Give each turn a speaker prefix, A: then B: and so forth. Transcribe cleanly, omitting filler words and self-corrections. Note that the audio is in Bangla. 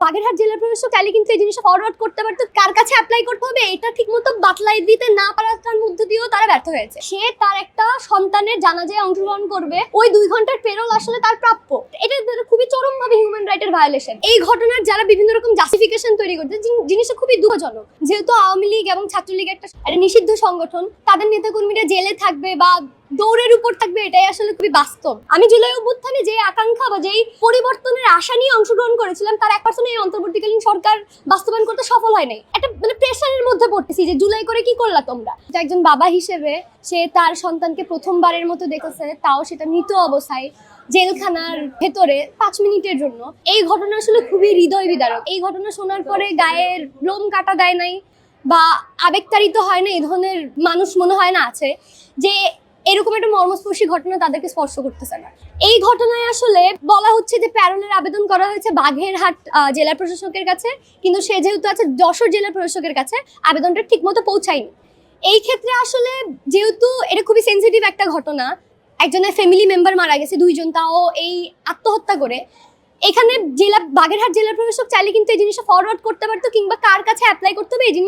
A: বাগেরহাট জেলার প্রশাসক চাইলে কিন্তু এই জিনিসটা ফরওয়ার্ড করতে পারতো, কার কাছে অ্যাপ্লাই করতে হবে এটা ঠিকমতো বাতলাই দিতে না পারার মধ্যে দিয়েও তারা ব্যর্থ হয়েছে। সে তার একটা সন্তানের জানাজায় অংশগ্রহণ করবে, ওই 2 ঘন্টার পেরোল আসলে তার প্রাপ্য। এটা খুবই চরমভাবে হিউম্যান রাইটের ভায়োলেশন। এই ঘটনার যারা বিভিন্ন রকম জাস্টিফিকেশন তৈরি করছে, জিনিসটা খুবই দুঃখজনক। যেহেতু আওয়ামী লীগ এবং ছাত্রলীগ একটা নিষিদ্ধ সংগঠন, তাদের নেতাকর্মীরা জেলে থাকবে বা দৌড়ের উপর থাকবে, এটাই আসলে খুবই বাস্তব। আমি জুলাই অভ্যুত্থানে যে আকাঙ্ক্ষা বা যেই পরিবর্তনের আশা নিয়ে অংশগ্রহণ করেছিলাম, তার 1% এই অন্তর্বর্তীকালীন সরকার বাস্তবায়ন করতে সফল হয় নাই। একটা প্রেশারের মধ্যে পড়তেছি যে জুলাই করে কি করলা তোমরা। একজন বাবা হিসেবে সে তার সন্তানকে প্রথমবারের মতো দেখেছে, তাও সেটা মৃত অবস্থায় জেলখানার ভেতরে 5 মিনিটের জন্য। এই ঘটনা আসলে খুবই হৃদয় বিদারক। এই ঘটনা শোনার পরে গায়ের লোম কাটা দেয় নাই বা আবেগতাড়িত হয় না, এই ধরনের মানুষ মনে হয় না আছে যে এরকম একটা মর্মস্পর্শী ঘটনা তাদেরকে স্পর্শ করতেছে না। এই ঘটনায় আসলে বলা হচ্ছে যে প্যারোলের আবেদন করা হয়েছে বাগেরহাট জেলা প্রশাসকের কাছে, কিন্তু সে যেহেতু আছে যশোর জেলা প্রশাসকের কাছে, আবেদনটা ঠিকমতো পৌঁছায়নি। এই ক্ষেত্রে আসলে যেহেতু এটা খুবই সেন্সিটিভ একটা ঘটনা, একজনের ফ্যামিলি মেম্বার মারা গেছে, 2 জন, তাও এই আত্মহত্যা করে। এখানে বাগেরহাট জেলা প্রশাসক চাইলে কিন্তু এই জিনিসটা ফরওয়ার্ড করতে পারতো, কিংবা কার কাছে অ্যাপ্লাই করতে হবে এই জিনিস